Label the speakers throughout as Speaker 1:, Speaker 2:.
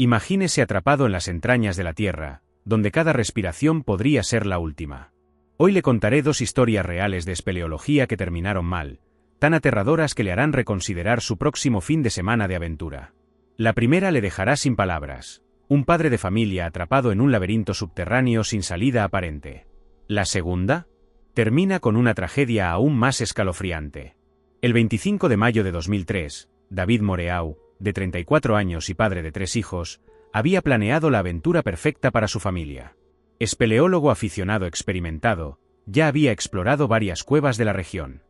Speaker 1: Imagínese atrapado en las entrañas de la Tierra, donde cada respiración podría ser la última. Hoy le contaré 2 historias reales de espeleología que terminaron mal, tan aterradoras que le harán reconsiderar su próximo fin de semana de aventura. La primera le dejará sin palabras. Un padre de familia atrapado en un laberinto subterráneo sin salida aparente. La segunda termina con una tragedia aún más escalofriante. El 25 de mayo de 2003, David Moreau, de 34 años y padre de 3 hijos, había planeado la aventura perfecta para su familia. Espeleólogo aficionado experimentado, ya había explorado varias cuevas de la región.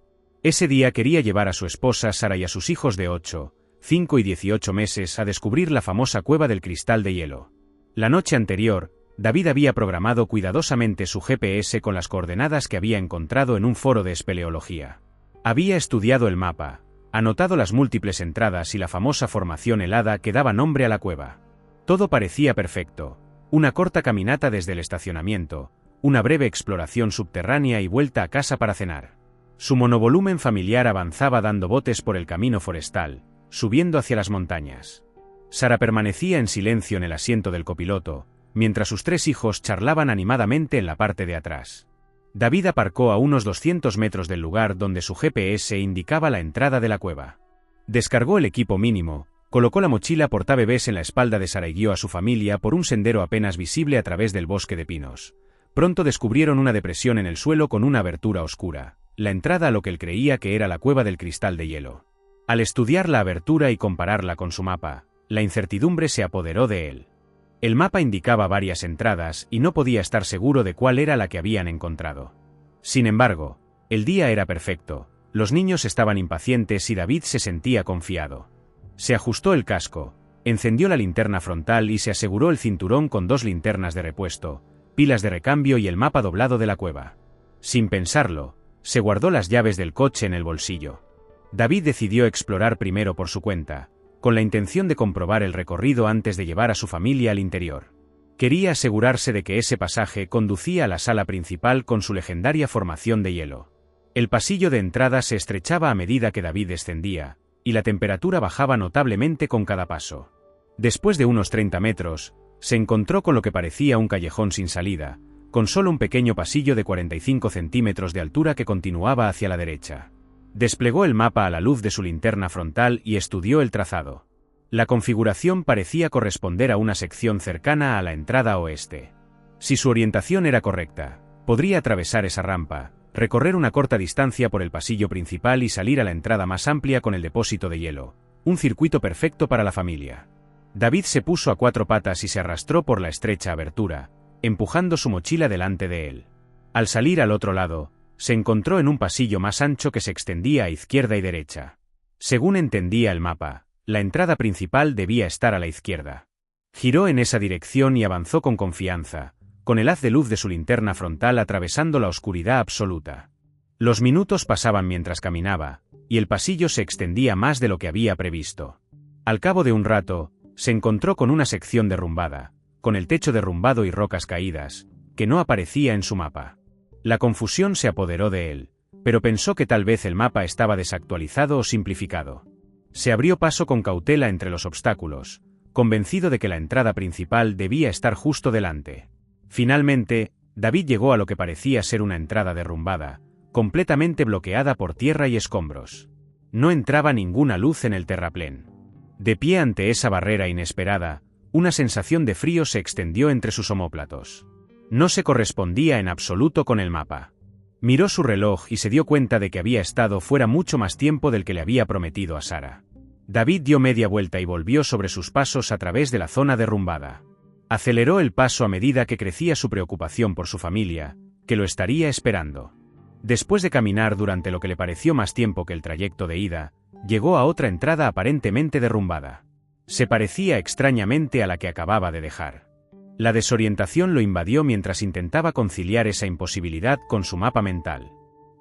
Speaker 1: Ese día quería llevar a su esposa Sara y a sus hijos de 8, 5 y 18 meses a descubrir la famosa cueva del cristal de hielo. La noche anterior, David había programado cuidadosamente su GPS con las coordenadas que había encontrado en un foro de espeleología. Había estudiado el mapa, anotado las múltiples entradas y la famosa formación helada que daba nombre a la cueva. Todo parecía perfecto: una corta caminata desde el estacionamiento, una breve exploración subterránea y vuelta a casa para cenar. Su monovolumen familiar avanzaba dando botes por el camino forestal, subiendo hacia las montañas. Sara permanecía en silencio en el asiento del copiloto, mientras sus 3 hijos charlaban animadamente en la parte de atrás. David aparcó a unos 200 metros del lugar donde su GPS indicaba la entrada de la cueva. Descargó el equipo mínimo, colocó la mochila portabebés en la espalda de Sara y guió a su familia por un sendero apenas visible a través del bosque de pinos. Pronto descubrieron una depresión en el suelo con una abertura oscura, la entrada a lo que él creía que era la cueva del cristal de hielo. Al estudiar la abertura y compararla con su mapa, la incertidumbre se apoderó de él. El mapa indicaba varias entradas y no podía estar seguro de cuál era la que habían encontrado. Sin embargo, el día era perfecto, los niños estaban impacientes y David se sentía confiado. Se ajustó el casco, encendió la linterna frontal y se aseguró el cinturón con 2 linternas de repuesto, pilas de recambio y el mapa doblado de la cueva. Sin pensarlo, se guardó las llaves del coche en el bolsillo. David decidió explorar primero por su cuenta, con la intención de comprobar el recorrido antes de llevar a su familia al interior. Quería asegurarse de que ese pasaje conducía a la sala principal con su legendaria formación de hielo. El pasillo de entrada se estrechaba a medida que David descendía, y la temperatura bajaba notablemente con cada paso. Después de unos 30 metros, se encontró con lo que parecía un callejón sin salida, con solo un pequeño pasillo de 45 centímetros de altura que continuaba hacia la derecha. Desplegó el mapa a la luz de su linterna frontal y estudió el trazado. La configuración parecía corresponder a una sección cercana a la entrada oeste. Si su orientación era correcta, podría atravesar esa rampa, recorrer una corta distancia por el pasillo principal y salir a la entrada más amplia con el depósito de hielo, un circuito perfecto para la familia. David se puso a 4 patas y se arrastró por la estrecha abertura, empujando su mochila delante de él. Al salir al otro lado, se encontró en un pasillo más ancho que se extendía a izquierda y derecha. Según entendía el mapa, la entrada principal debía estar a la izquierda. Giró en esa dirección y avanzó con confianza, con el haz de luz de su linterna frontal atravesando la oscuridad absoluta. Los minutos pasaban mientras caminaba, y el pasillo se extendía más de lo que había previsto. Al cabo de un rato, se encontró con una sección derrumbada, con el techo derrumbado y rocas caídas, que no aparecía en su mapa. La confusión se apoderó de él, pero pensó que tal vez el mapa estaba desactualizado o simplificado. Se abrió paso con cautela entre los obstáculos, convencido de que la entrada principal debía estar justo delante. Finalmente, David llegó a lo que parecía ser una entrada derrumbada, completamente bloqueada por tierra y escombros. No entraba ninguna luz en el terraplén. De pie ante esa barrera inesperada, una sensación de frío se extendió entre sus omóplatos. No se correspondía en absoluto con el mapa. Miró su reloj y se dio cuenta de que había estado fuera mucho más tiempo del que le había prometido a Sara. David dio media vuelta y volvió sobre sus pasos a través de la zona derrumbada. Aceleró el paso a medida que crecía su preocupación por su familia, que lo estaría esperando. Después de caminar durante lo que le pareció más tiempo que el trayecto de ida, llegó a otra entrada aparentemente derrumbada. Se parecía extrañamente a la que acababa de dejar. La desorientación lo invadió mientras intentaba conciliar esa imposibilidad con su mapa mental.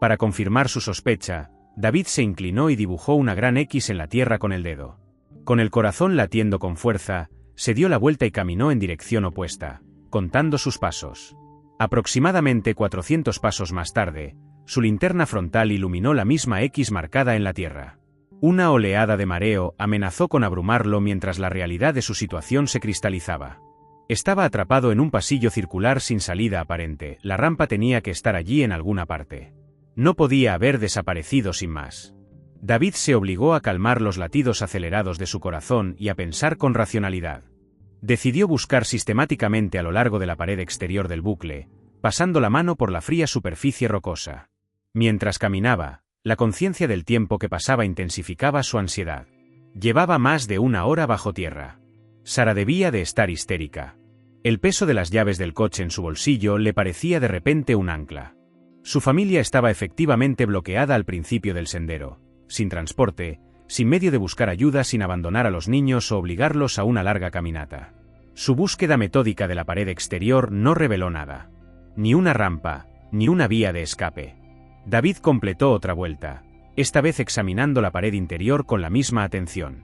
Speaker 1: Para confirmar su sospecha, David se inclinó y dibujó una gran X en la tierra con el dedo. Con el corazón latiendo con fuerza, se dio la vuelta y caminó en dirección opuesta, contando sus pasos. Aproximadamente 400 pasos más tarde, su linterna frontal iluminó la misma X marcada en la tierra. Una oleada de mareo amenazó con abrumarlo mientras la realidad de su situación se cristalizaba. Estaba atrapado en un pasillo circular sin salida aparente. La rampa tenía que estar allí en alguna parte. No podía haber desaparecido sin más. David se obligó a calmar los latidos acelerados de su corazón y a pensar con racionalidad. Decidió buscar sistemáticamente a lo largo de la pared exterior del bucle, pasando la mano por la fría superficie rocosa. Mientras caminaba, la conciencia del tiempo que pasaba intensificaba su ansiedad. Llevaba más de 1 hora bajo tierra. Sara debía de estar histérica. El peso de las llaves del coche en su bolsillo le parecía de repente un ancla. Su familia estaba efectivamente bloqueada al principio del sendero, sin transporte, sin medio de buscar ayuda, sin abandonar a los niños o obligarlos a una larga caminata. Su búsqueda metódica de la pared exterior no reveló nada. Ni una rampa, ni una vía de escape. David completó otra vuelta, esta vez examinando la pared interior con la misma atención.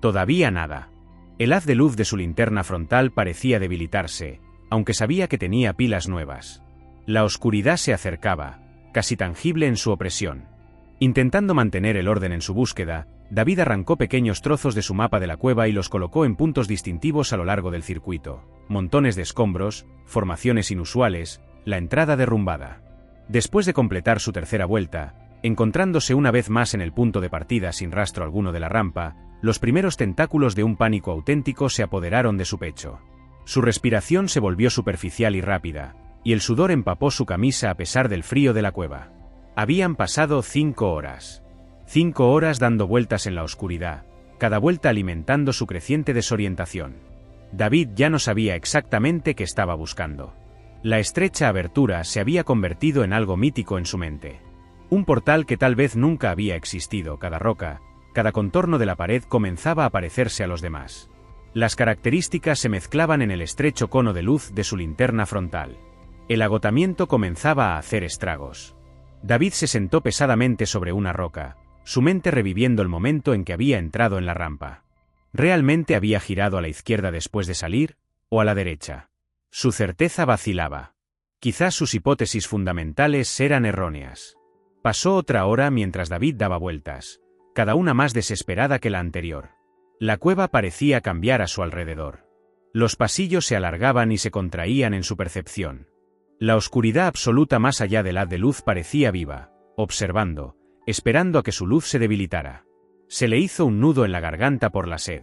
Speaker 1: Todavía nada. El haz de luz de su linterna frontal parecía debilitarse, aunque sabía que tenía pilas nuevas. La oscuridad se acercaba, casi tangible en su opresión. Intentando mantener el orden en su búsqueda, David arrancó pequeños trozos de su mapa de la cueva y los colocó en puntos distintivos a lo largo del circuito. Montones de escombros, formaciones inusuales, la entrada derrumbada. Después de completar su tercera vuelta, encontrándose una vez más en el punto de partida sin rastro alguno de la rampa, los primeros tentáculos de un pánico auténtico se apoderaron de su pecho. Su respiración se volvió superficial y rápida, y el sudor empapó su camisa a pesar del frío de la cueva. Habían pasado 5 horas. 5 horas dando vueltas en la oscuridad, cada vuelta alimentando su creciente desorientación. David ya no sabía exactamente qué estaba buscando. La estrecha abertura se había convertido en algo mítico en su mente. Un portal que tal vez nunca había existido. Cada roca, cada contorno de la pared comenzaba a parecerse a los demás. Las características se mezclaban en el estrecho cono de luz de su linterna frontal. El agotamiento comenzaba a hacer estragos. David se sentó pesadamente sobre una roca, su mente reviviendo el momento en que había entrado en la rampa. ¿Realmente había girado a la izquierda después de salir, o a la derecha? Su certeza vacilaba. Quizás sus hipótesis fundamentales eran erróneas. Pasó otra hora mientras David daba vueltas, cada una más desesperada que la anterior. La cueva parecía cambiar a su alrededor. Los pasillos se alargaban y se contraían en su percepción. La oscuridad absoluta más allá del haz de luz parecía viva, observando, esperando a que su luz se debilitara. Se le hizo un nudo en la garganta por la sed.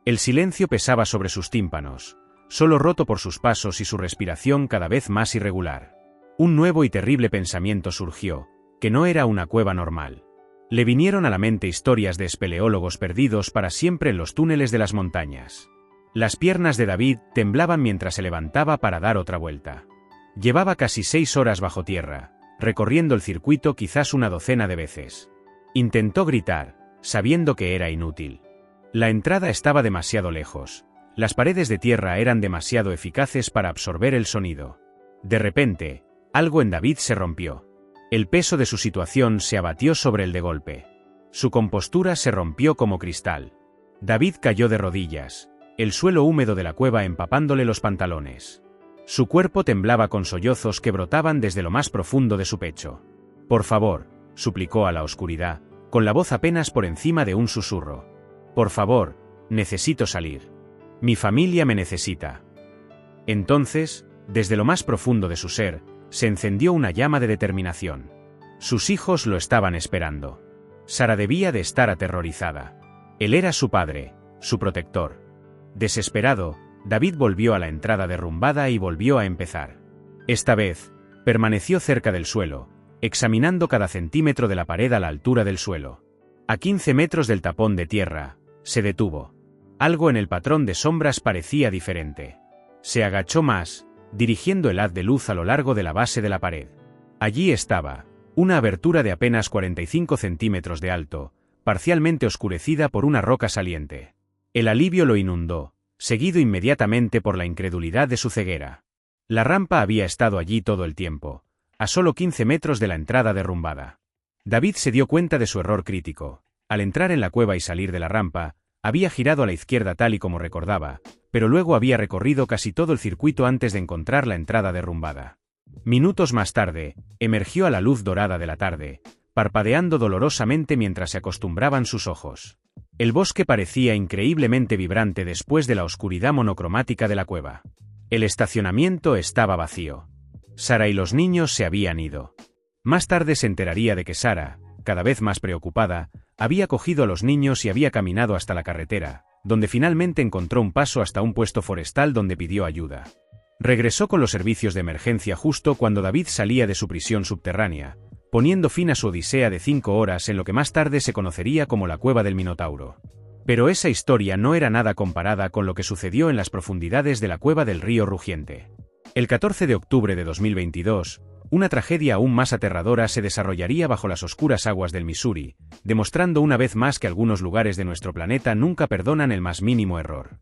Speaker 1: El silencio pesaba sobre sus tímpanos, solo roto por sus pasos y su respiración cada vez más irregular. Un nuevo y terrible pensamiento surgió, que no era una cueva normal. Le vinieron a la mente historias de espeleólogos perdidos para siempre en los túneles de las montañas. Las piernas de David temblaban mientras se levantaba para dar otra vuelta. Llevaba casi 6 horas bajo tierra, recorriendo el circuito quizás una docena de veces. Intentó gritar, sabiendo que era inútil. La entrada estaba demasiado lejos. Las paredes de tierra eran demasiado eficaces para absorber el sonido. De repente, algo en David se rompió. El peso de su situación se abatió sobre él de golpe. Su compostura se rompió como cristal. David cayó de rodillas, el suelo húmedo de la cueva empapándole los pantalones. Su cuerpo temblaba con sollozos que brotaban desde lo más profundo de su pecho. «Por favor», suplicó a la oscuridad, con la voz apenas por encima de un susurro. «Por favor, necesito salir. Mi familia me necesita». Entonces, desde lo más profundo de su ser, se encendió una llama de determinación. Sus hijos lo estaban esperando. Sara debía de estar aterrorizada. Él era su padre, su protector. Desesperado, David volvió a la entrada derrumbada y volvió a empezar. Esta vez, permaneció cerca del suelo, examinando cada centímetro de la pared a la altura del suelo. A 15 metros del tapón de tierra, se detuvo. Algo en el patrón de sombras parecía diferente. Se agachó más, dirigiendo el haz de luz a lo largo de la base de la pared. Allí estaba, una abertura de apenas 45 centímetros de alto, parcialmente oscurecida por una roca saliente. El alivio lo inundó, seguido inmediatamente por la incredulidad de su ceguera. La rampa había estado allí todo el tiempo, a solo 15 metros de la entrada derrumbada. David se dio cuenta de su error crítico. Al entrar en la cueva y salir de la rampa, había girado a la izquierda tal y como recordaba, pero luego había recorrido casi todo el circuito antes de encontrar la entrada derrumbada. Minutos más tarde, emergió a la luz dorada de la tarde, parpadeando dolorosamente mientras se acostumbraban sus ojos. El bosque parecía increíblemente vibrante después de la oscuridad monocromática de la cueva. El estacionamiento estaba vacío. Sara y los niños se habían ido. Más tarde se enteraría de que Sara, cada vez más preocupada, había cogido a los niños y había caminado hasta la carretera, donde finalmente encontró un paso hasta un puesto forestal donde pidió ayuda. Regresó con los servicios de emergencia justo cuando David salía de su prisión subterránea, poniendo fin a su odisea de 5 horas en lo que más tarde se conocería como la Cueva del Minotauro. Pero esa historia no era nada comparada con lo que sucedió en las profundidades de la Cueva del Río Rugiente. El 14 de octubre de 2022, una tragedia aún más aterradora se desarrollaría bajo las oscuras aguas del Missouri, demostrando una vez más que algunos lugares de nuestro planeta nunca perdonan el más mínimo error.